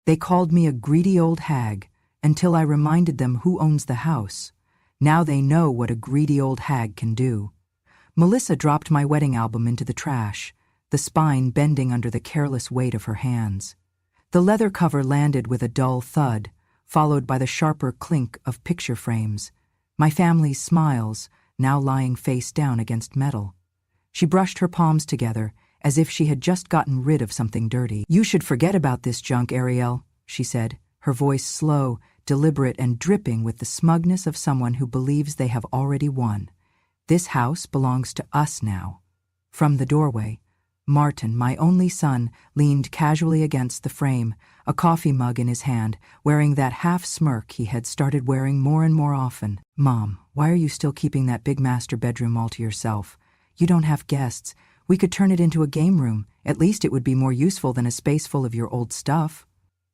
They called me a greedy old hag, until I reminded them who owns the house. Now they know what a greedy old hag can do. Melissa dropped my wedding album into the trash, the spine bending under the careless weight of her hands. The leather cover landed with a dull thud, followed by the sharper clink of picture frames, my family's smiles now lying face down against metal. She brushed her palms together, as if she had just gotten rid of something dirty. "You should forget about this junk, Ariel," she said, her voice slow, deliberate, and dripping with the smugness of someone who believes they have already won. "This house belongs to us now." From the doorway, Martin, my only son, leaned casually against the frame, a coffee mug in his hand, wearing that half-smirk he had started wearing more and more often. "Mom, why are you still keeping that big master bedroom all to yourself? You don't have guests. We could turn it into a game room. At least it would be more useful than a space full of your old stuff."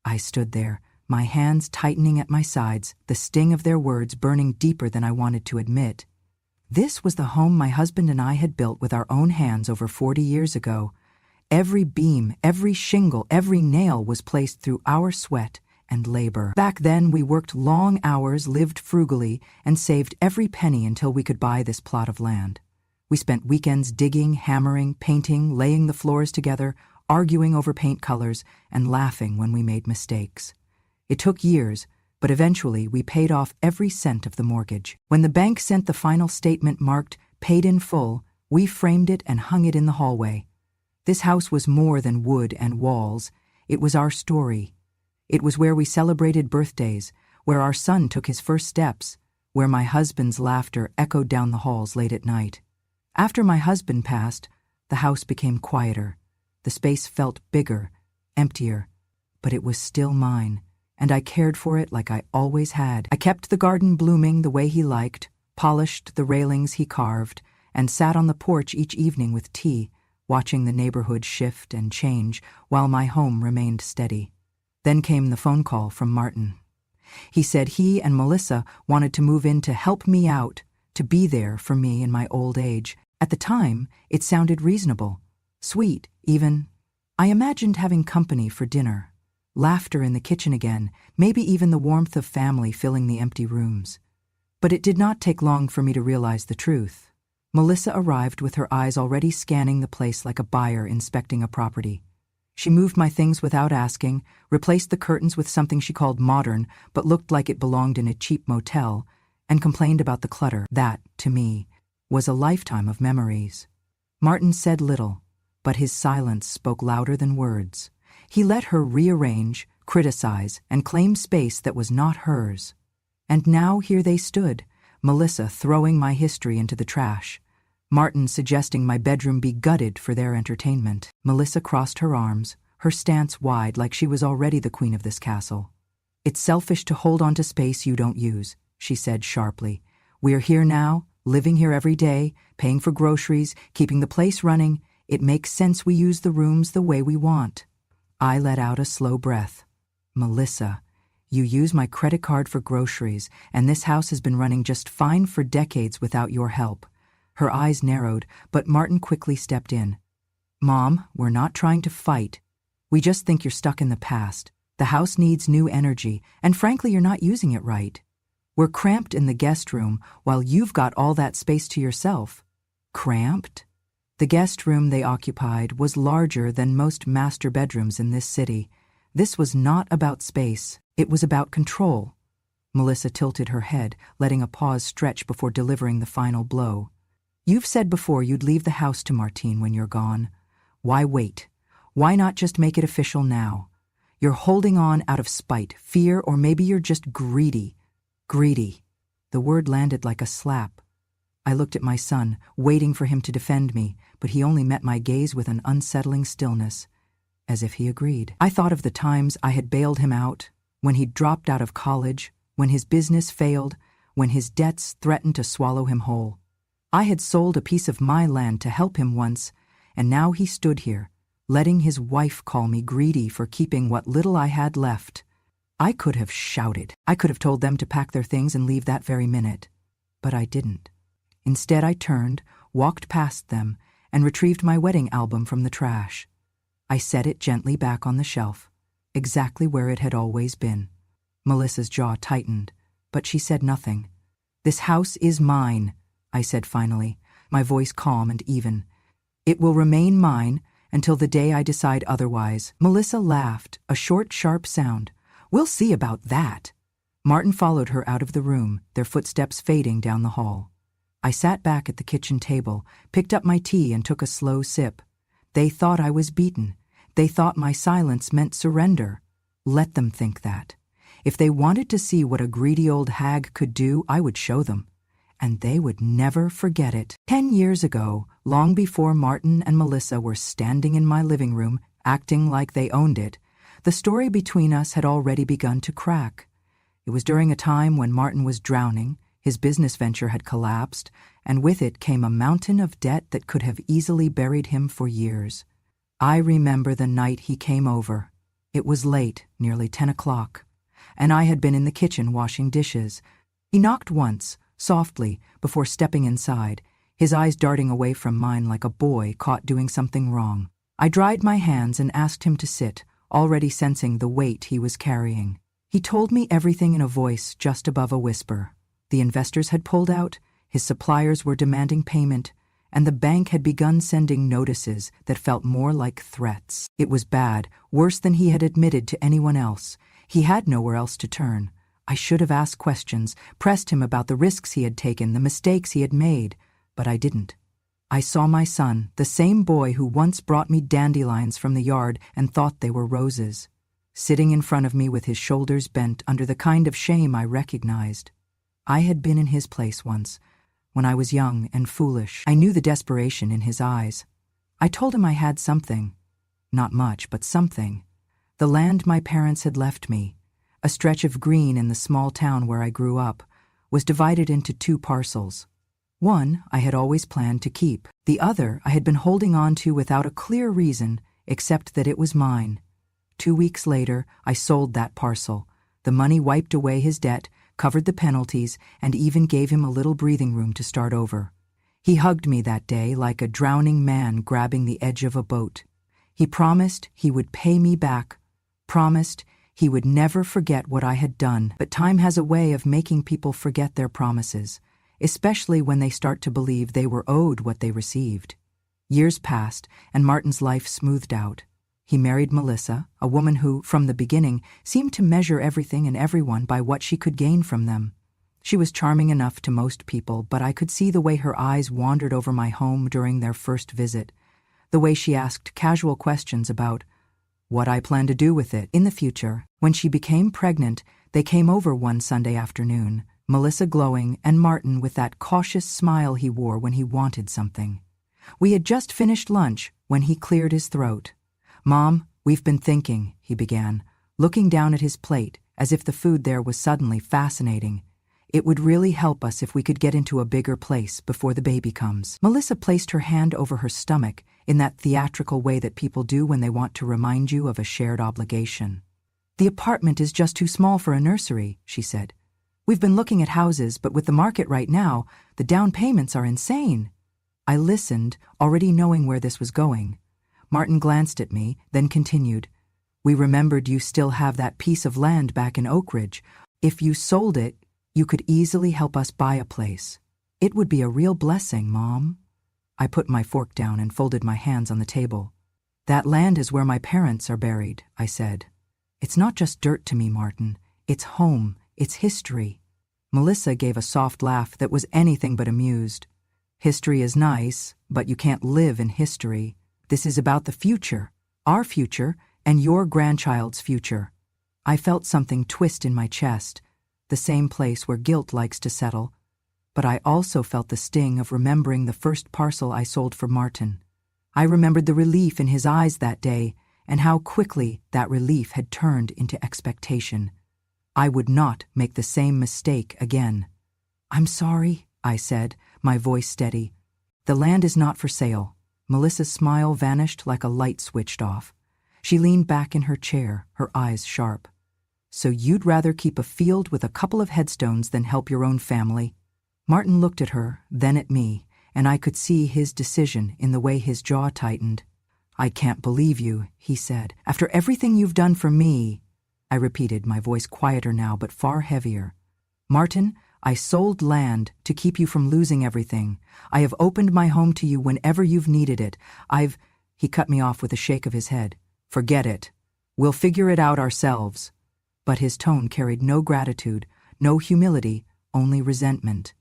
I stood there, my hands tightening at my sides, the sting of their words burning deeper than I wanted to admit. This was the home my husband and I had built with our own hands over 40 years ago. Every beam, every shingle, every nail was placed through our sweat and labor. Back then, we worked long hours, lived frugally, and saved every penny until we could buy this plot of land. We spent weekends digging, hammering, painting, laying the floors together, arguing over paint colors, and laughing when we made mistakes. It took years, but eventually we paid off every cent of the mortgage. When the bank sent the final statement marked "paid in full," we framed it and hung it in the hallway. This house was more than wood and walls. It was our story. It was where we celebrated birthdays, where our son took his first steps, where my husband's laughter echoed down the halls late at night. After my husband passed, the house became quieter. The space felt bigger, emptier, but it was still mine, and I cared for it like I always had. I kept the garden blooming the way he liked, polished the railings he carved, and sat on the porch each evening with tea, watching the neighborhood shift and change while my home remained steady. Then came the phone call from Martin. He said he and Melissa wanted to move in to help me out, to be there for me in my old age. At the time, it sounded reasonable, sweet, even. I imagined having company for dinner, laughter in the kitchen again, maybe even the warmth of family filling the empty rooms. But it did not take long for me to realize the truth. Melissa arrived with her eyes already scanning the place like a buyer inspecting a property. She moved my things without asking, replaced the curtains with something she called modern but looked like it belonged in a cheap motel, and complained about the clutter. That, to me, was a lifetime of memories. Martin said little, but his silence spoke louder than words. He let her rearrange, criticize, and claim space that was not hers. And now here they stood, Melissa throwing my history into the trash, Martin suggesting my bedroom be gutted for their entertainment. Melissa crossed her arms, her stance wide like she was already the queen of this castle. "It's selfish to hold on to space you don't use," she said sharply. "We're here now, living here every day, paying for groceries, keeping the place running. It makes sense we use the rooms the way we want." I let out a slow breath. "Melissa, you use my credit card for groceries, and this house has been running just fine for decades without your help." Her eyes narrowed, but Martin quickly stepped in. "Mom, we're not trying to fight. We just think you're stuck in the past. The house needs new energy, and frankly, you're not using it right. We're cramped in the guest room while you've got all that space to yourself." Cramped? The guest room they occupied was larger than most master bedrooms in this city. This was not about space. It was about control. Melissa tilted her head, letting a pause stretch before delivering the final blow. "You've said before you'd leave the house to Martine when you're gone. Why wait? Why not just make it official now? You're holding on out of spite, fear, or maybe you're just greedy." Greedy. The word landed like a slap. I looked at my son, waiting for him to defend me, but he only met my gaze with an unsettling stillness, as if he agreed. I thought of the times I had bailed him out, when he'd dropped out of college, when his business failed, when his debts threatened to swallow him whole. I had sold a piece of my land to help him once, and now he stood here, letting his wife call me greedy for keeping what little I had left. I could have shouted. I could have told them to pack their things and leave that very minute. But I didn't. Instead, I turned, walked past them, and retrieved my wedding album from the trash. I set it gently back on the shelf. exactly where it had always been. Melissa's jaw tightened, but she said nothing. "This house is mine," I said finally, my voice calm and even. "It will remain mine until the day I decide otherwise." Melissa laughed, a short, sharp sound. "We'll see about that." Martin followed her out of the room, their footsteps fading down the hall. I sat back at the kitchen table, picked up my tea and took a slow sip. They thought I was beaten. They thought my silence meant surrender. Let them think that. If they wanted to see what a greedy old hag could do, I would show them. And they would never forget it. 10 years ago, long before Martin and Melissa were standing in my living room, acting like they owned it, the story between us had already begun to crack. It was during a time when Martin was drowning, his business venture had collapsed, and with it came a mountain of debt that could have easily buried him for years. I remember the night he came over. It was late, nearly 10 o'clock, and I had been in the kitchen washing dishes. He knocked once, softly, before stepping inside, his eyes darting away from mine like a boy caught doing something wrong. I dried my hands and asked him to sit, already sensing the weight he was carrying. He told me everything in a voice just above a whisper. The investors had pulled out, his suppliers were demanding payment, and the bank had begun sending notices that felt more like threats. It was bad, worse than he had admitted to anyone else. He had nowhere else to turn. I should have asked questions, pressed him about the risks he had taken, the mistakes he had made, but I didn't. I saw my son, the same boy who once brought me dandelions from the yard and thought they were roses, sitting in front of me with his shoulders bent under the kind of shame I recognized. I had been in his place once, when I was young and foolish. I knew the desperation in his eyes. I told him I had something. Not much, but something. The land my parents had left me, a stretch of green in the small town where I grew up, was divided into 2 parcels. One I had always planned to keep. The other I had been holding on to without a clear reason, except that it was mine. 2 weeks later, I sold that parcel. The money wiped away his debt, covered the penalties, and even gave him a little breathing room to start over. He hugged me that day like a drowning man grabbing the edge of a boat. He promised he would pay me back, promised he would never forget what I had done. But time has a way of making people forget their promises, especially when they start to believe they were owed what they received. Years passed, and Martin's life smoothed out. He married Melissa, a woman who, from the beginning, seemed to measure everything and everyone by what she could gain from them. She was charming enough to most people, but I could see the way her eyes wandered over my home during their first visit, the way she asked casual questions about what I planned to do with it in the future. When she became pregnant, they came over one Sunday afternoon, Melissa glowing and Martin with that cautious smile he wore when he wanted something. We had just finished lunch when he cleared his throat. "Mom, we've been thinking," he began, looking down at his plate as if the food there was suddenly fascinating. "It would really help us if we could get into a bigger place before the baby comes." Melissa placed her hand over her stomach in that theatrical way that people do when they want to remind you of a shared obligation. "The apartment is just too small for a nursery," she said. "We've been looking at houses, but with the market right now, the down payments are insane." I listened, already knowing where this was going. Martin glanced at me, then continued, "We remembered you still have that piece of land back in Oak Ridge. If you sold it, you could easily help us buy a place. It would be a real blessing, Mom." I put my fork down and folded my hands on the table. "That land is where my parents are buried," I said. "It's not just dirt to me, Martin. It's home. It's history." Melissa gave a soft laugh that was anything but amused. "History is nice, but you can't live in history. This is about the future, our future, and your grandchild's future." I felt something twist in my chest, the same place where guilt likes to settle, but I also felt the sting of remembering the first parcel I sold for Martin. I remembered the relief in his eyes that day, and how quickly that relief had turned into expectation. I would not make the same mistake again. "I'm sorry," I said, my voice steady. "The land is not for sale." Melissa's smile vanished like a light switched off. She leaned back in her chair, her eyes sharp. "So you'd rather keep a field with a couple of headstones than help your own family?" Martin looked at her, then at me, and I could see his decision in the way his jaw tightened. "I can't believe you," he said. "After everything you've done for me." I repeated, my voice quieter now but far heavier. "Martin, I sold land to keep you from losing everything. I have opened my home to you whenever you've needed it. He cut me off with a shake of his head. "Forget it. We'll figure it out ourselves." But his tone carried no gratitude, no humility, only resentment.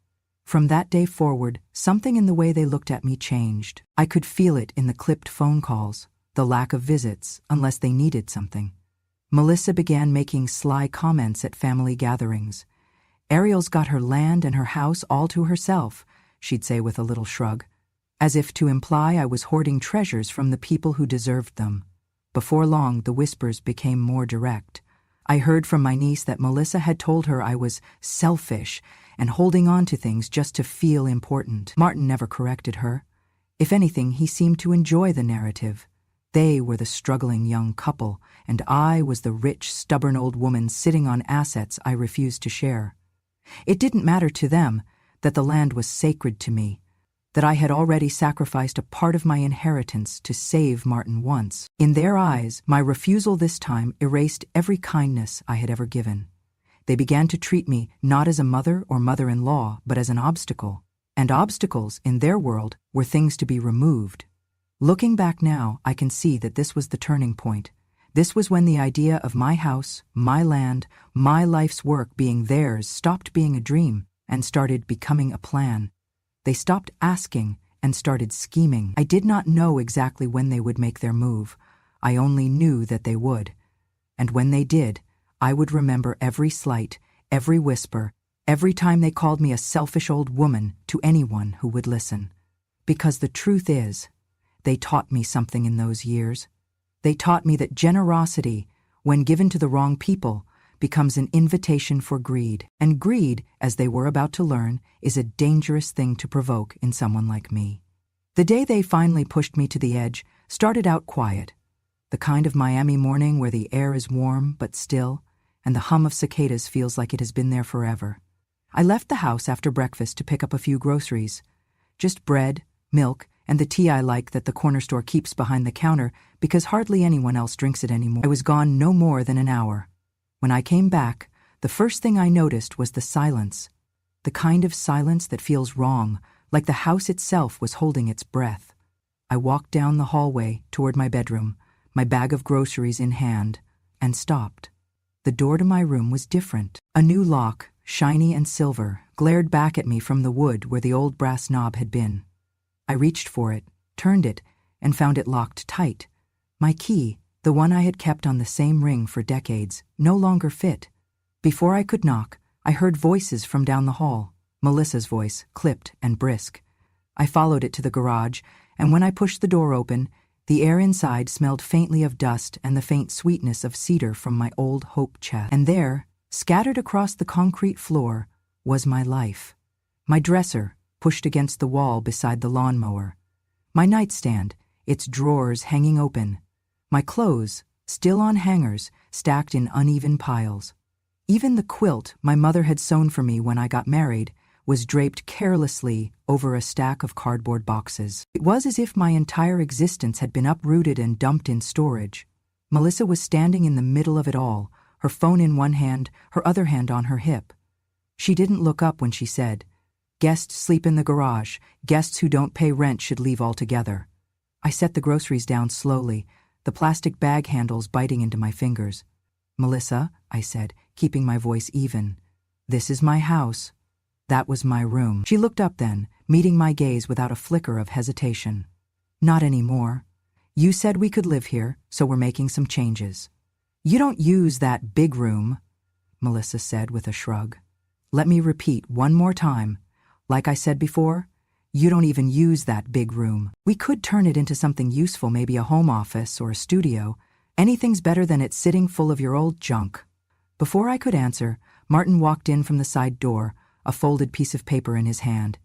From that day forward, something in the way they looked at me changed. I could feel it in the clipped phone calls, the lack of visits, unless they needed something. Melissa began making sly comments at family gatherings. "Ariel's got her land and her house all to herself," she'd say with a little shrug, as if to imply I was hoarding treasures from the people who deserved them. Before long, the whispers became more direct. I heard from my niece that Melissa had told her I was selfish and holding on to things just to feel important. Martin never corrected her. If anything, he seemed to enjoy the narrative. They were the struggling young couple, and I was the rich, stubborn old woman sitting on assets I refused to share. It didn't matter to them that the land was sacred to me, that I had already sacrificed a part of my inheritance to save Martin once. In their eyes, my refusal this time erased every kindness I had ever given. They began to treat me not as a mother or mother-in-law, but as an obstacle. And obstacles, in their world, were things to be removed. Looking back now, I can see that this was the turning point. This was when the idea of my house, my land, my life's work being theirs stopped being a dream and started becoming a plan. They stopped asking and started scheming. I did not know exactly when they would make their move. I only knew that they would. And when they did, I would remember every slight, every whisper, every time they called me a selfish old woman to anyone who would listen. Because the truth is, they taught me something in those years. They taught me that generosity, when given to the wrong people, becomes an invitation for greed. And greed, as they were about to learn, is a dangerous thing to provoke in someone like me. The day they finally pushed me to the edge started out quiet. The kind of Miami morning where the air is warm but still, and the hum of cicadas feels like it has been there forever. I left the house after breakfast to pick up a few groceries. Just bread, milk, and the tea I like that the corner store keeps behind the counter because hardly anyone else drinks it anymore. I was gone no more than an hour. When I came back, the first thing I noticed was the silence. The kind of silence that feels wrong, like the house itself was holding its breath. I walked down the hallway toward my bedroom, my bag of groceries in hand, and stopped. The door to my room was different. A new lock, shiny and silver, glared back at me from the wood where the old brass knob had been. I reached for it, turned it, and found it locked tight. My key, the one I had kept on the same ring for decades, no longer fit. Before I could knock, I heard voices from down the hall. Melissa's voice, clipped and brisk. I followed it to the garage, and when I pushed the door open, the air inside smelled faintly of dust and the faint sweetness of cedar from my old Hope chest. And there, scattered across the concrete floor, was my life. My dresser, pushed against the wall beside the lawnmower. My nightstand, its drawers hanging open. My clothes, still on hangers, stacked in uneven piles. Even the quilt my mother had sewn for me when I got married was draped carelessly over a stack of cardboard boxes. It was as if my entire existence had been uprooted and dumped in storage. Melissa was standing in the middle of it all, her phone in one hand, her other hand on her hip. She didn't look up when she said, "Guests sleep in the garage. Guests who don't pay rent should leave altogether." I set the groceries down slowly, the plastic bag handles biting into my fingers. "Melissa," I said, keeping my voice even, "this is my house. That was my room." She looked up then, meeting my gaze without a flicker of hesitation. "Not anymore. You said we could live here, so we're making some changes." "You don't use that big room," Melissa said with a shrug. "Let me repeat one more time. Like I said before, you don't even use that big room. We could turn it into something useful, maybe a home office or a studio. Anything's better than it sitting full of your old junk." Before I could answer, Martin walked in from the side door, a folded piece of paper in his hand.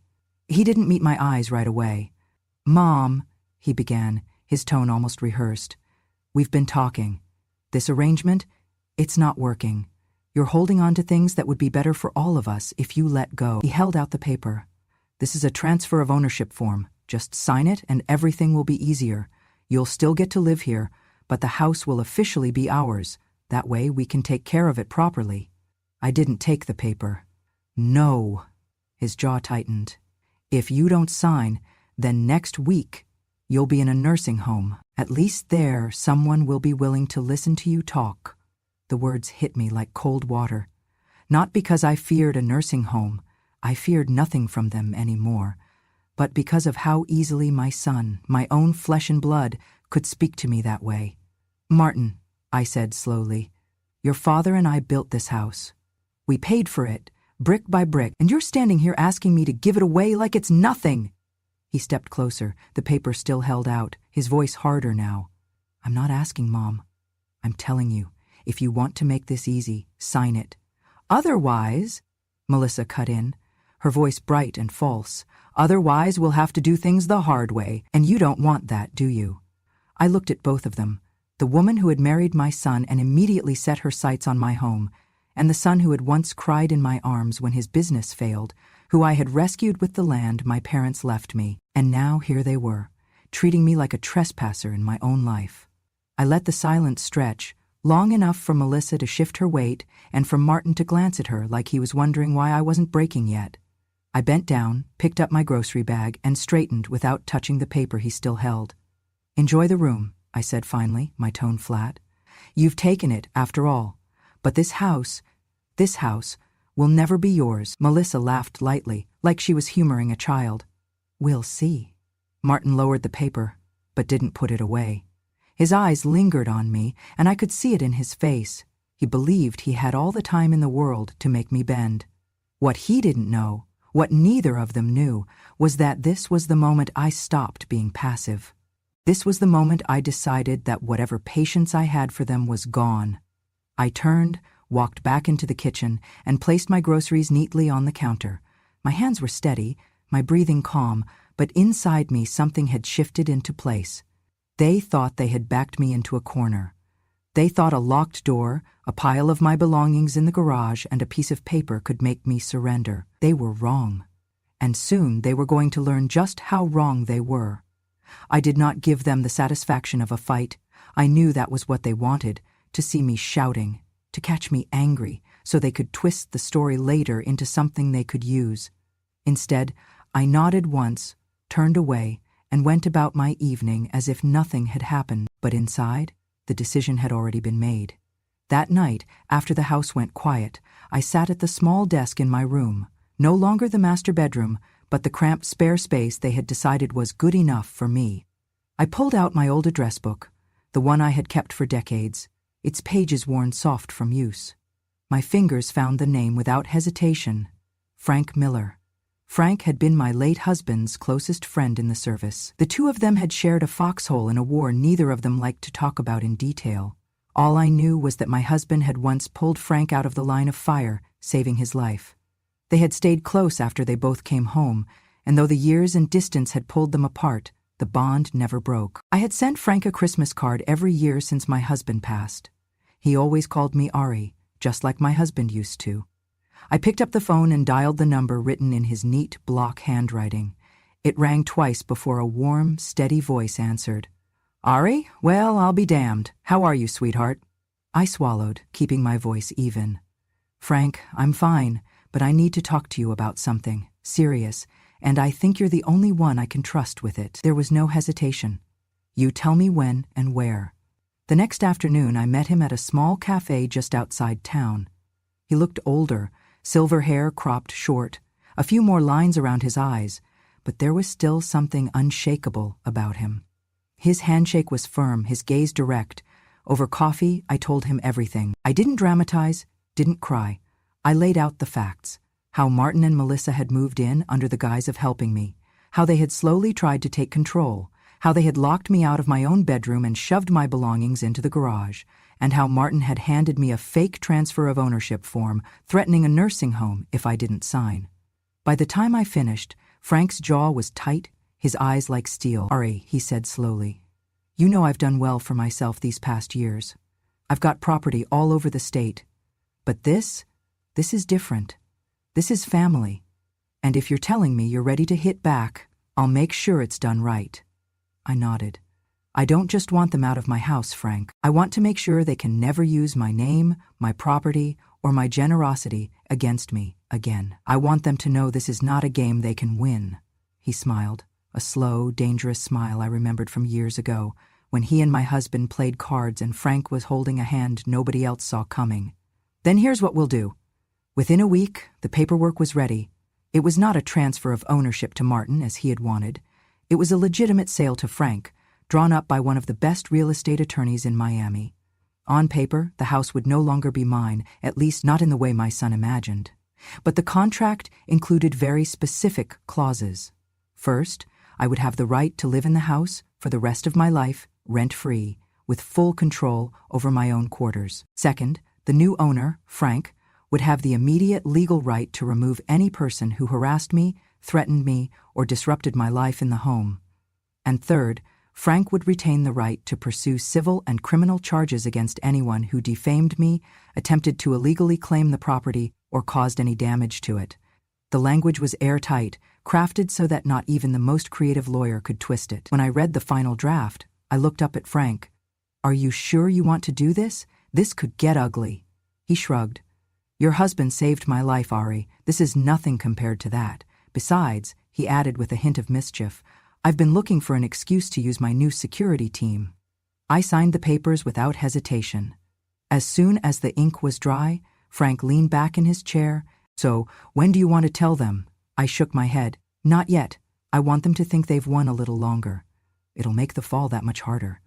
He didn't meet my eyes right away. "Mom," he began, his tone almost rehearsed. "We've been talking. This arrangement, it's not working. You're holding on to things that would be better for all of us if you let go." He held out the paper. "This is a transfer of ownership form. Just sign it and everything will be easier. You'll still get to live here, but the house will officially be ours. That way we can take care of it properly." I didn't take the paper. "No." His jaw tightened. "If you don't sign, then next week you'll be in a nursing home. At least there someone will be willing to listen to you talk." The words hit me like cold water. Not because I feared a nursing home, I feared nothing from them anymore, but because of how easily my son, my own flesh and blood, could speak to me that way. "Martin," I said slowly, "your father and I built this house. We paid for it, brick by brick, and you're standing here asking me to give it away like it's nothing." He stepped closer, the paper still held out, his voice harder now. "I'm not asking, Mom. I'm telling you, if you want to make this easy, sign it. Otherwise," Melissa cut in, her voice bright and false, "otherwise we'll have to do things the hard way, and you don't want that, do you?" I looked at both of them, the woman who had married my son and immediately set her sights on my home, and the son who had once cried in my arms when his business failed, who I had rescued with the land my parents left me, and now here they were, treating me like a trespasser in my own life. I let the silence stretch, long enough for Melissa to shift her weight and for Martin to glance at her like he was wondering why I wasn't breaking yet. I bent down, picked up my grocery bag, and straightened without touching the paper he still held. "Enjoy the room," I said finally, my tone flat. "You've taken it, after all. But this house, will never be yours." Melissa laughed lightly, like she was humoring a child. "We'll see." Martin lowered the paper, but didn't put it away. His eyes lingered on me, and I could see it in his face. He believed he had all the time in the world to make me bend. What he didn't know, what neither of them knew, was that this was the moment I stopped being passive. This was the moment I decided that whatever patience I had for them was gone. I turned, walked back into the kitchen, and placed my groceries neatly on the counter. My hands were steady, my breathing calm, but inside me something had shifted into place. They thought they had backed me into a corner. They thought a locked door, a pile of my belongings in the garage, and a piece of paper could make me surrender. They were wrong. And soon they were going to learn just how wrong they were. I did not give them the satisfaction of a fight. I knew that was what they wanted, to see me shouting, to catch me angry, so they could twist the story later into something they could use. Instead, I nodded once, turned away, and went about my evening as if nothing had happened. But inside, the decision had already been made. That night, after the house went quiet, I sat at the small desk in my room, no longer the master bedroom, but the cramped spare space they had decided was good enough for me. I pulled out my old address book, the one I had kept for decades, its pages worn soft from use. My fingers found the name without hesitation: Frank Miller. Frank had been my late husband's closest friend in the service. The two of them had shared a foxhole in a war neither of them liked to talk about in detail. All I knew was that my husband had once pulled Frank out of the line of fire, saving his life. They had stayed close after they both came home, and though the years and distance had pulled them apart, the bond never broke. I had sent Frank a Christmas card every year since my husband passed. He always called me Ari, just like my husband used to. I picked up the phone and dialed the number written in his neat block handwriting. It rang twice before a warm, steady voice answered. "Ari? Well, I'll be damned. How are you, sweetheart?" I swallowed, keeping my voice even. "Frank, I'm fine, but I need to talk to you about something serious, and I think you're the only one I can trust with it." There was no hesitation. "You tell me when and where." The next afternoon I met him at a small cafe just outside town. He looked older, silver hair cropped short, a few more lines around his eyes, but there was still something unshakable about him. His handshake was firm, his gaze direct. Over coffee, I told him everything. I didn't dramatize, didn't cry. I laid out the facts. How Martin and Melissa had moved in under the guise of helping me. How they had slowly tried to take control. How they had locked me out of my own bedroom and shoved my belongings into the garage. And how Martin had handed me a fake transfer of ownership form, threatening a nursing home if I didn't sign. By the time I finished, Frank's jaw was tight, his eyes like steel. "Ari," he said slowly, "you know I've done well for myself these past years. I've got property all over the state. But this is different. This is family. And if you're telling me you're ready to hit back, I'll make sure it's done right." I nodded. I don't just want them out of my house, Frank. I want to make sure they can never use my name, my property, or my generosity against me again. I want them to know this is not a game they can win." He smiled, a slow, dangerous smile I remembered from years ago, when he and my husband played cards and Frank was holding a hand nobody else saw coming. "Then here's what we'll do." Within a week, the paperwork was ready. It was not a transfer of ownership to Martin as he had wanted. It was a legitimate sale to Frank, drawn up by one of the best real estate attorneys in Miami. On paper, the house would no longer be mine, at least not in the way my son imagined. But the contract included very specific clauses. First, I would have the right to live in the house for the rest of my life, rent-free, with full control over my own quarters. Second, the new owner, Frank, would have the immediate legal right to remove any person who harassed me, threatened me, or disrupted my life in the home. And third, Frank would retain the right to pursue civil and criminal charges against anyone who defamed me, attempted to illegally claim the property, or caused any damage to it. The language was airtight, crafted so that not even the most creative lawyer could twist it. When I read the final draft, I looked up at Frank. "Are you sure you want to do this? This could get ugly." He shrugged. "Your husband saved my life, Ari. This is nothing compared to that. Besides," he added with a hint of mischief, "I've been looking for an excuse to use my new security team." I signed the papers without hesitation. As soon as the ink was dry, Frank leaned back in his chair. "So, when do you want to tell them?" I shook my head. "Not yet. I want them to think they've won a little longer. It'll make the fall that much harder."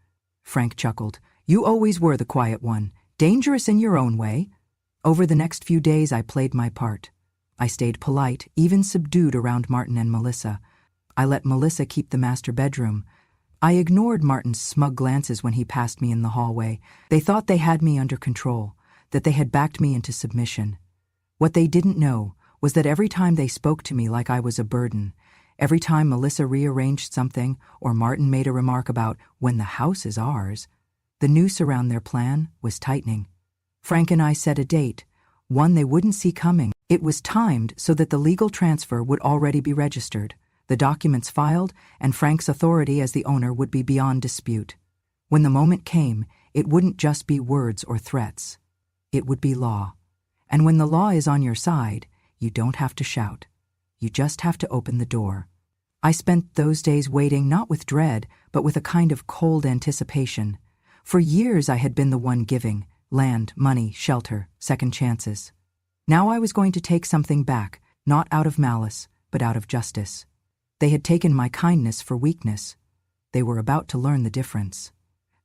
Frank chuckled. "You always were the quiet one, dangerous in your own way." Over the next few days, I played my part. I stayed polite, even subdued around Martin and Melissa. I let Melissa keep the master bedroom. I ignored Martin's smug glances when he passed me in the hallway. They thought they had me under control, that they had backed me into submission. What they didn't know was that every time they spoke to me like I was a burden, every time Melissa rearranged something or Martin made a remark about "when the house is ours," the noose around their plan was tightening. Frank and I set a date, one they wouldn't see coming. It was timed so that the legal transfer would already be registered, the documents filed, and Frank's authority as the owner would be beyond dispute. When the moment came, it wouldn't just be words or threats. It would be law. And when the law is on your side, you don't have to shout. You just have to open the door. I spent those days waiting not with dread, but with a kind of cold anticipation. For years I had been the one giving land, money, shelter, second chances. Now I was going to take something back, not out of malice, but out of justice. They had taken my kindness for weakness. They were about to learn the difference.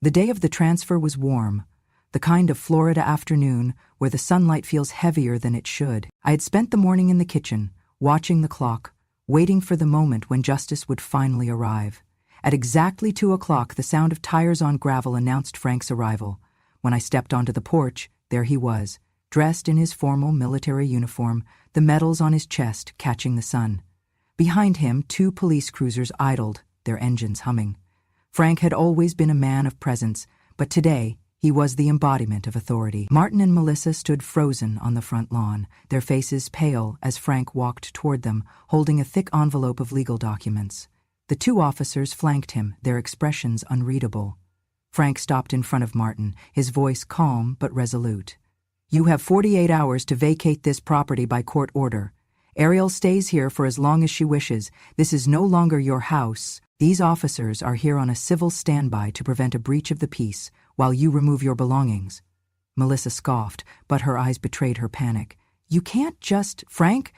The day of the transfer was warm, the kind of Florida afternoon where the sunlight feels heavier than it should. I had spent the morning in the kitchen, watching the clock, waiting for the moment when justice would finally arrive. At exactly 2 o'clock, the sound of tires on gravel announced Frank's arrival. When I stepped onto the porch, there he was, dressed in his formal military uniform, the medals on his chest catching the sun. Behind him, 2 police cruisers idled, their engines humming. Frank had always been a man of presence, but today he was the embodiment of authority. Martin and Melissa stood frozen on the front lawn, their faces pale as Frank walked toward them, holding a thick envelope of legal documents. The 2 officers flanked him, their expressions unreadable. Frank stopped in front of Martin, his voice calm but resolute. "You have 48 hours to vacate this property by court order. Ariel stays here for as long as she wishes. This is no longer your house. These officers are here on a civil standby to prevent a breach of the peace while you remove your belongings." Melissa scoffed, but her eyes betrayed her panic. "You can't just—" Frank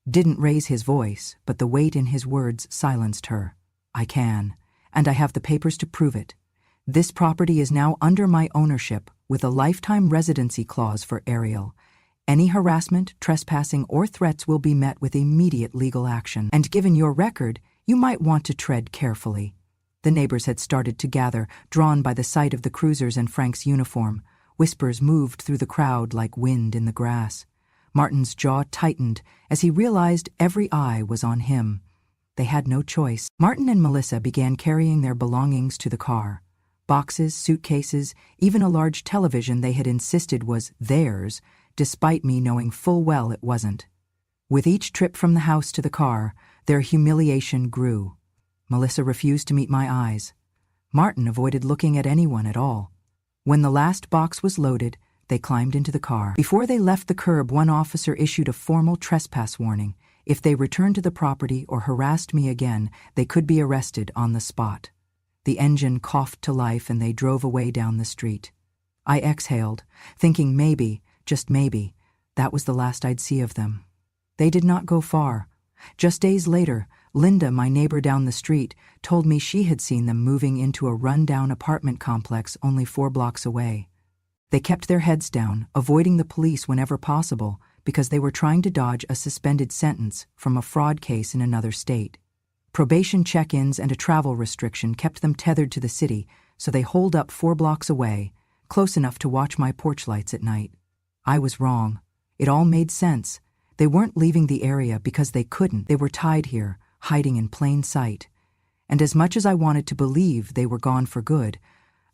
didn't raise his voice, but the weight in his words silenced her. "I can, and I have the papers to prove it. This property is now under my ownership with a lifetime residency clause for Ariel. Any harassment, trespassing, or threats will be met with immediate legal action. And given your record, you might want to tread carefully." The neighbors had started to gather, drawn by the sight of the cruisers and Frank's uniform. Whispers moved through the crowd like wind in the grass. Martin's jaw tightened as he realized every eye was on him. They had no choice. Martin and Melissa began carrying their belongings to the car. Boxes, suitcases, even a large television they had insisted was theirs, despite me knowing full well it wasn't. With each trip from the house to the car, their humiliation grew. Melissa refused to meet my eyes. Martin avoided looking at anyone at all. When the last box was loaded, they climbed into the car. Before they left the curb, one officer issued a formal trespass warning. If they returned to the property or harassed me again, they could be arrested on the spot. The engine coughed to life and they drove away down the street. I exhaled, thinking maybe, just maybe, that was the last I'd see of them. They did not go far. Just days later, Linda, my neighbor down the street, told me she had seen them moving into a run-down apartment complex only 4 blocks away. They kept their heads down, avoiding the police whenever possible, because they were trying to dodge a suspended sentence from a fraud case in another state. Probation check-ins and a travel restriction kept them tethered to the city, so they holed up 4 blocks away, close enough to watch my porch lights at night. I was wrong. It all made sense. They weren't leaving the area because they couldn't. They were tied here, hiding in plain sight. And as much as I wanted to believe they were gone for good,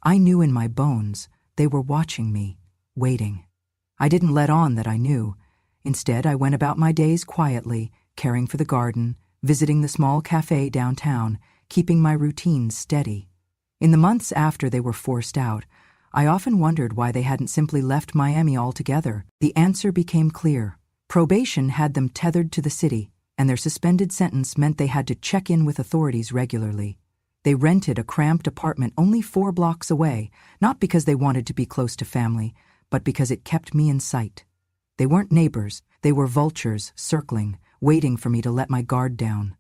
I knew in my bones they were watching me, waiting. I didn't let on that I knew. Instead, I went about my days quietly, caring for the garden, visiting the small cafe downtown, keeping my routines steady. In the months after they were forced out, I often wondered why they hadn't simply left Miami altogether. The answer became clear. Probation had them tethered to the city, and their suspended sentence meant they had to check in with authorities regularly. They rented a cramped apartment only 4 blocks away, not because they wanted to be close to family, but because it kept me in sight. They weren't neighbors, they were vultures circling, waiting for me to let my guard down.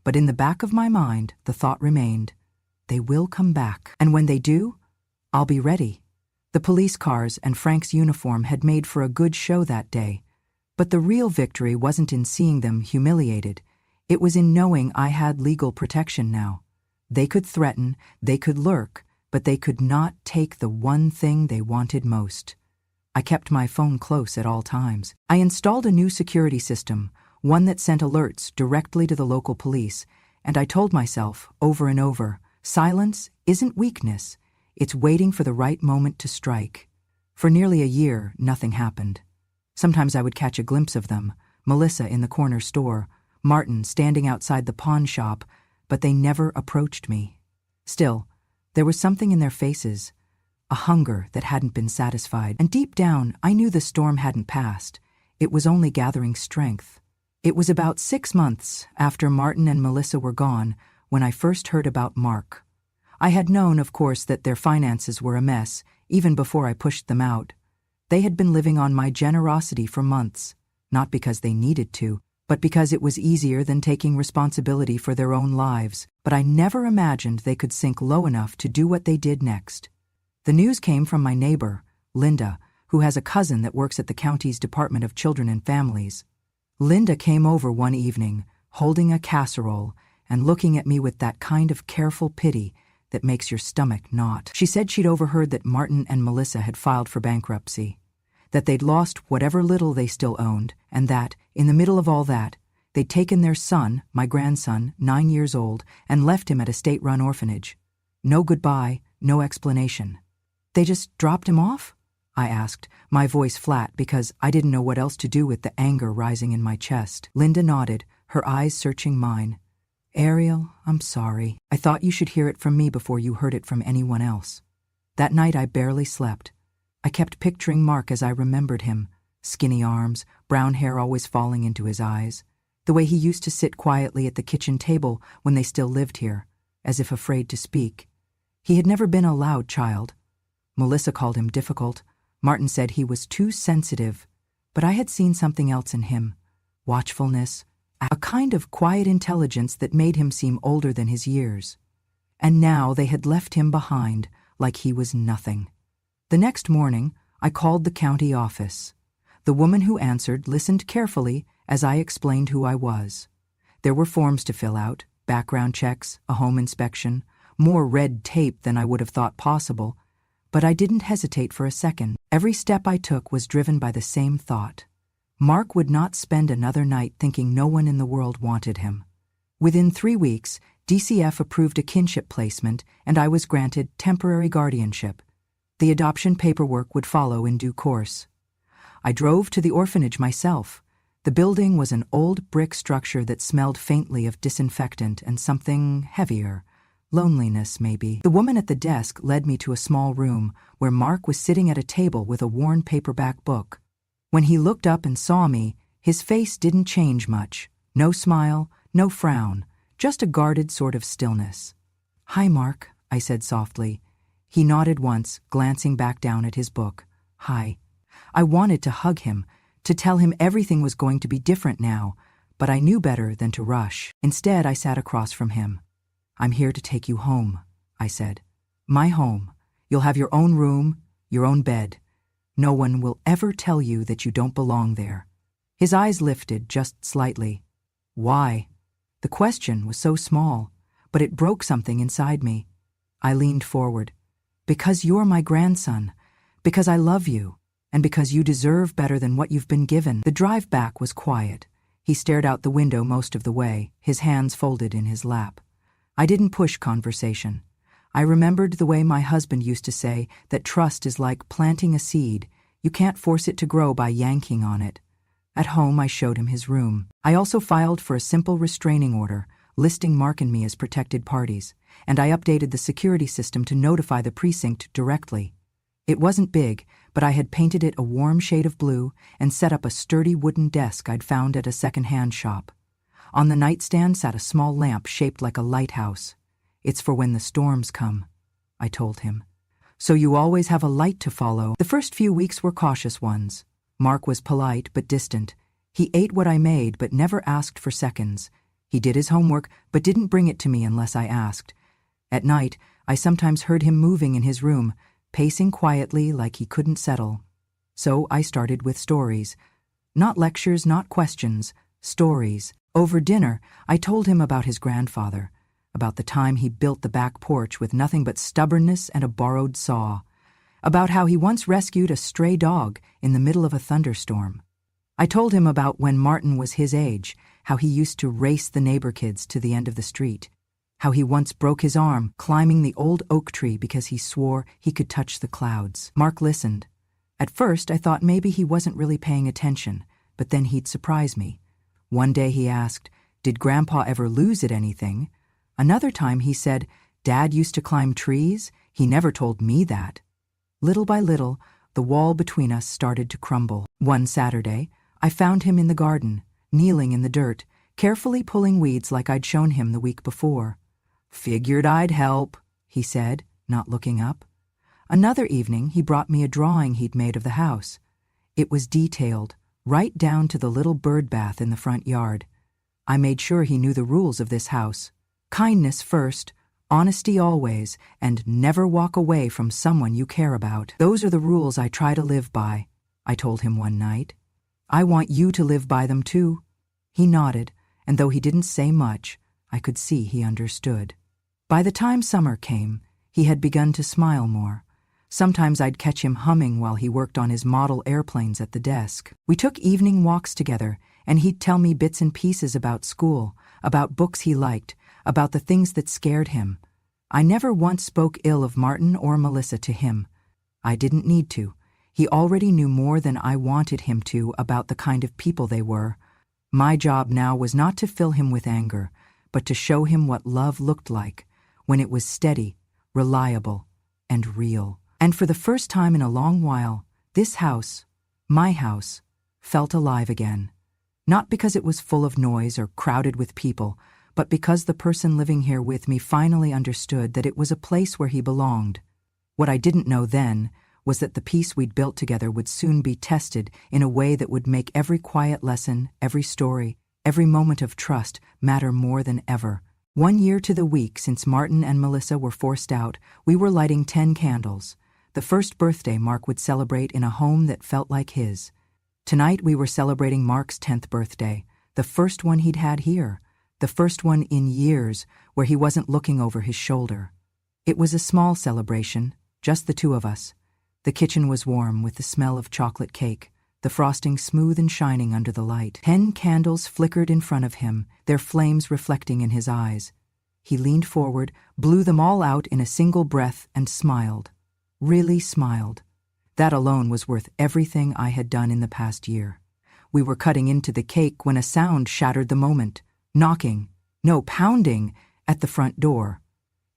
But in the back of my mind, the thought remained, they will come back, and when they do, I'll be ready. The police cars and Frank's uniform had made for a good show that day, but the real victory wasn't in seeing them humiliated. It was in knowing I had legal protection now. They could threaten, they could lurk, but they could not take the one thing they wanted most. I kept my phone close at all times. I installed a new security system, one that sent alerts directly to the local police, and I told myself, over and over, silence isn't weakness, it's waiting for the right moment to strike. For nearly a year, nothing happened. Sometimes I would catch a glimpse of them, Melissa in the corner store, Martin standing outside the pawn shop, but they never approached me. Still, there was something in their faces, a hunger that hadn't been satisfied, and deep down I knew the storm hadn't passed. It was only gathering strength. It was about 6 months after Martin and Melissa were gone when I first heard about Mark. I had known, of course, that their finances were a mess, even before I pushed them out. They had been living on my generosity for months, not because they needed to, but because it was easier than taking responsibility for their own lives. But I never imagined they could sink low enough to do what they did next. The news came from my neighbor, Linda, who has a cousin that works at the county's Department of Children and Families. Linda came over one evening, holding a casserole and looking at me with that kind of careful pity that makes your stomach knot. She said she'd overheard that Martin and Melissa had filed for bankruptcy, that they'd lost whatever little they still owned, and that, in the middle of all that, they'd taken their son, my grandson, 9 years old, and left him at a state-run orphanage. No goodbye, no explanation. They just dropped him off? I asked, my voice flat because I didn't know what else to do with the anger rising in my chest. Linda nodded, her eyes searching mine. Ariel, I'm sorry. I thought you should hear it from me before you heard it from anyone else. That night I barely slept. I kept picturing Mark as I remembered him, skinny arms, brown hair always falling into his eyes, the way he used to sit quietly at the kitchen table when they still lived here, as if afraid to speak. He had never been a loud child. Melissa called him difficult. Martin said he was too sensitive, but I had seen something else in him, watchfulness, a kind of quiet intelligence that made him seem older than his years. And now they had left him behind like he was nothing. The next morning, I called the county office. The woman who answered listened carefully as I explained who I was. There were forms to fill out, background checks, a home inspection, more red tape than I would have thought possible, but I didn't hesitate for a second. Every step I took was driven by the same thought. Mark would not spend another night thinking no one in the world wanted him. Within 3 weeks, DCF approved a kinship placement, and I was granted temporary guardianship. The adoption paperwork would follow in due course. I drove to the orphanage myself. The building was an old brick structure that smelled faintly of disinfectant and something heavier, Loneliness, maybe. The woman at the desk led me to a small room where Mark was sitting at a table with a worn paperback book. When he looked up and saw me, his face didn't change much. No smile, no frown, just a guarded sort of stillness. "Hi, Mark," I said softly. He nodded once, glancing back down at his book. "Hi." I wanted to hug him, to tell him everything was going to be different now, but I knew better than to rush. Instead, I sat across from him. "I'm here to take you home," I said. "My home. You'll have your own room, your own bed. No one will ever tell you that you don't belong there." His eyes lifted just slightly. "Why?" The question was so small, but it broke something inside me. I leaned forward. "Because you're my grandson, because I love you, and because you deserve better than what you've been given." The drive back was quiet. He stared out the window most of the way, his hands folded in his lap. I didn't push conversation. I remembered the way my husband used to say that trust is like planting a seed. You can't force it to grow by yanking on it. At home, I showed him his room. I also filed for a simple restraining order, listing Mark and me as protected parties, and I updated the security system to notify the precinct directly. It wasn't big, but I had painted it a warm shade of blue and set up a sturdy wooden desk I'd found at a second-hand shop. On the nightstand sat a small lamp shaped like a lighthouse. "It's for when the storms come," I told him. "So you always have a light to follow." The first few weeks were cautious ones. Mark was polite but distant. He ate what I made but never asked for seconds. He did his homework but didn't bring it to me unless I asked. At night, I sometimes heard him moving in his room, pacing quietly like he couldn't settle. So I started with stories. Not lectures, not questions, stories. Over dinner, I told him about his grandfather, about the time he built the back porch with nothing but stubbornness and a borrowed saw, about how he once rescued a stray dog in the middle of a thunderstorm. I told him about when Martin was his age, how he used to race the neighbor kids to the end of the street, how he once broke his arm climbing the old oak tree because he swore he could touch the clouds. Mark listened. At first, I thought maybe he wasn't really paying attention, but then he'd surprise me. One day he asked, "Did Grandpa ever lose at anything?" Another time he said, "Dad used to climb trees? He never told me that." Little by little, the wall between us started to crumble. One Saturday, I found him in the garden, kneeling in the dirt, carefully pulling weeds like I'd shown him the week before. "Figured I'd help," he said, not looking up. Another evening, he brought me a drawing he'd made of the house. It was detailed, right down to the little bird bath in the front yard. I made sure he knew the rules of this house. Kindness first, honesty always, and never walk away from someone you care about. "Those are the rules I try to live by," I told him one night. "I want you to live by them too." He nodded, and though he didn't say much, I could see he understood. By the time summer came, he had begun to smile more. Sometimes I'd catch him humming while he worked on his model airplanes at the desk. We took evening walks together, and he'd tell me bits and pieces about school, about books he liked, about the things that scared him. I never once spoke ill of Martin or Melissa to him. I didn't need to. He already knew more than I wanted him to about the kind of people they were. My job now was not to fill him with anger, but to show him what love looked like, when it was steady, reliable, and real. And for the first time in a long while, this house, my house, felt alive again. Not because it was full of noise or crowded with people, but because the person living here with me finally understood that it was a place where he belonged. What I didn't know then was that the peace we'd built together would soon be tested in a way that would make every quiet lesson, every story, every moment of trust matter more than ever. 1 year to the week since Martin and Melissa were forced out, we were lighting 10 candles. The first birthday Mark would celebrate in a home that felt like his. Tonight we were celebrating Mark's 10th birthday, the first one he'd had here, the first one in years where he wasn't looking over his shoulder. It was a small celebration, just the two of us. The kitchen was warm with the smell of chocolate cake, the frosting smooth and shining under the light. 10 candles flickered in front of him, their flames reflecting in his eyes. He leaned forward, blew them all out in a single breath, and smiled. Really smiled. That alone was worth everything I had done in the past year. We were cutting into the cake when a sound shattered the moment. Knocking, no, pounding, at the front door.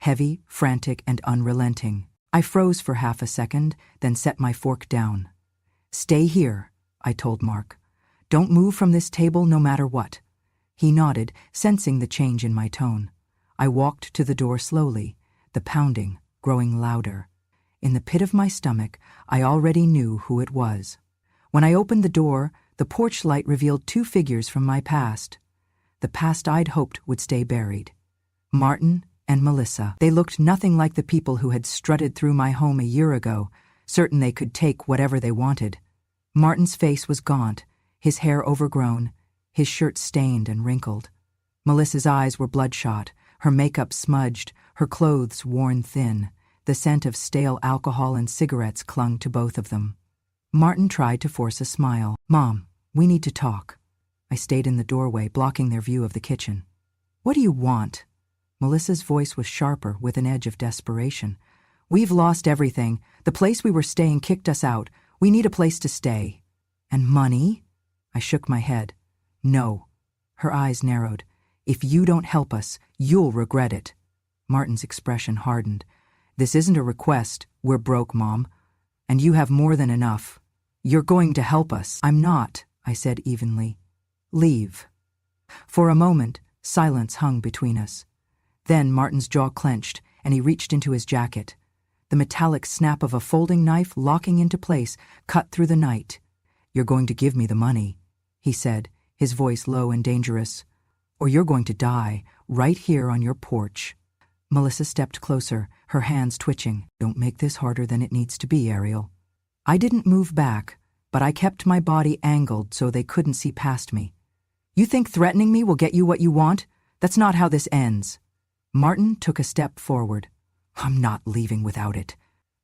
heavy, frantic, and unrelenting. I froze for half a second, then set my fork down. "Stay here," I told Mark. "Don't move from this table no matter what." He nodded, sensing the change in my tone. I walked to the door slowly, the pounding growing louder. In the pit of my stomach, I already knew who it was. When I opened the door, the porch light revealed two figures from my past. The past I'd hoped would stay buried. Martin and Melissa. They looked nothing like the people who had strutted through my home a year ago, certain they could take whatever they wanted. Martin's face was gaunt, his hair overgrown, his shirt stained and wrinkled. Melissa's eyes were bloodshot, her makeup smudged, her clothes worn thin. The scent of stale alcohol and cigarettes clung to both of them. Martin tried to force a smile. "Mom, we need to talk." I stayed in the doorway, blocking their view of the kitchen. "What do you want?" Melissa's voice was sharper, with an edge of desperation. "We've lost everything. The place we were staying kicked us out. We need a place to stay." "And money?" I shook my head. "No." Her eyes narrowed. "If you don't help us, you'll regret it." Martin's expression hardened. "This isn't a request. We're broke, Mom. And you have more than enough. You're going to help us." "I'm not," I said evenly. "Leave." For a moment, silence hung between us. Then Martin's jaw clenched, and he reached into his jacket. The metallic snap of a folding knife locking into place cut through the night. "You're going to give me the money," he said, his voice low and dangerous. "Or you're going to die, right here on your porch." Melissa stepped closer, her hands twitching. "Don't make this harder than it needs to be, Ariel." I didn't move back, but I kept my body angled so they couldn't see past me. "You think threatening me will get you what you want? That's not how this ends." Martin took a step forward. "I'm not leaving without it."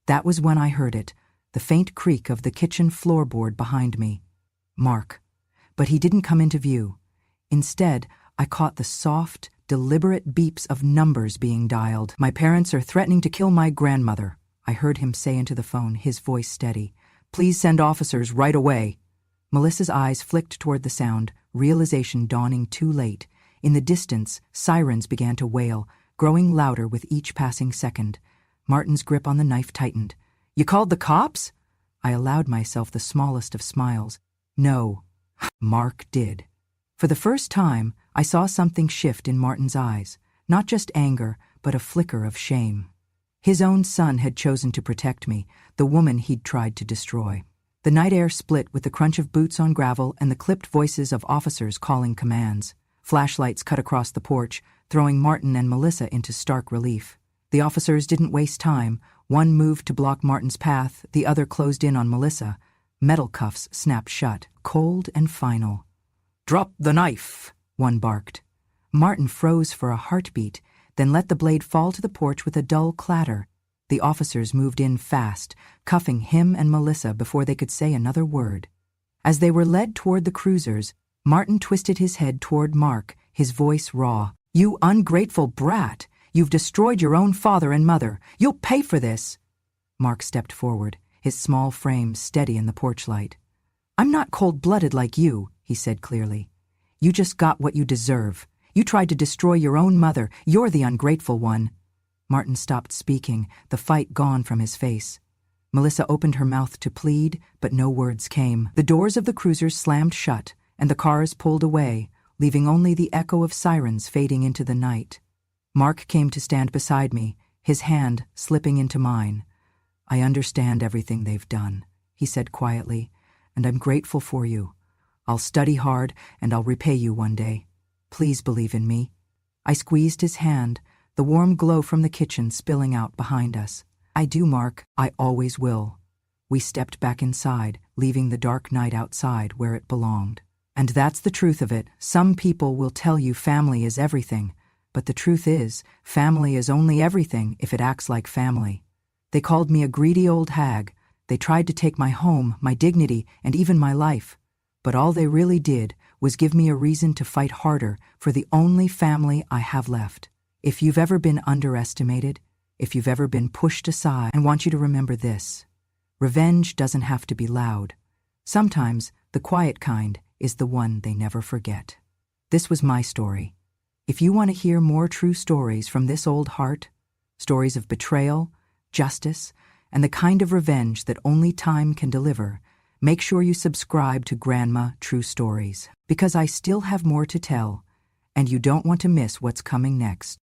That was when I heard it, the faint creak of the kitchen floorboard behind me. Mark. But he didn't come into view. Instead, I caught the soft, deliberate beeps of numbers being dialed. "My parents are threatening to kill my grandmother," I heard him say into the phone, his voice steady. "Please send officers right away." Melissa's eyes flicked toward the sound, realization dawning too late. In the distance, sirens began to wail, growing louder with each passing second. Martin's grip on the knife tightened. "You called the cops?" I allowed myself the smallest of smiles. "No." Mark did. For the first time, I saw something shift in Martin's eyes, not just anger, but a flicker of shame. His own son had chosen to protect me, the woman he'd tried to destroy. The night air split with the crunch of boots on gravel and the clipped voices of officers calling commands. Flashlights cut across the porch, throwing Martin and Melissa into stark relief. The officers didn't waste time. One moved to block Martin's path, the other closed in on Melissa. Metal cuffs snapped shut, cold and final. "Drop the knife," one barked. Martin froze for a heartbeat, then let the blade fall to the porch with a dull clatter. The officers moved in fast, cuffing him and Melissa before they could say another word. As they were led toward the cruisers, Martin twisted his head toward Mark, his voice raw. "You ungrateful brat! You've destroyed your own father and mother. You'll pay for this!" Mark stepped forward, his small frame steady in the porch light. "I'm not cold-blooded like you," he said clearly. "You just got what you deserve. You tried to destroy your own mother. You're the ungrateful one." Martin stopped speaking, the fight gone from his face. Melissa opened her mouth to plead, but no words came. The doors of the cruisers slammed shut, and the cars pulled away, leaving only the echo of sirens fading into the night. Mark came to stand beside me, his hand slipping into mine. "I understand everything they've done," he said quietly, "and I'm grateful for you. I'll study hard, and I'll repay you one day. Please believe in me." I squeezed his hand, the warm glow from the kitchen spilling out behind us. "I do, Mark. I always will." We stepped back inside, leaving the dark night outside where it belonged. And that's the truth of it. Some people will tell you family is everything, but the truth is, family is only everything if it acts like family. They called me a greedy old hag. They tried to take my home, my dignity, and even my life. But all they really did was give me a reason to fight harder for the only family I have left. If you've ever been underestimated, if you've ever been pushed aside, I want you to remember this. Revenge doesn't have to be loud. Sometimes the quiet kind is the one they never forget. This was my story. If you want to hear more true stories from this old heart, stories of betrayal, justice, and the kind of revenge that only time can deliver, make sure you subscribe to Grandma True Stories, because I still have more to tell, and you don't want to miss what's coming next.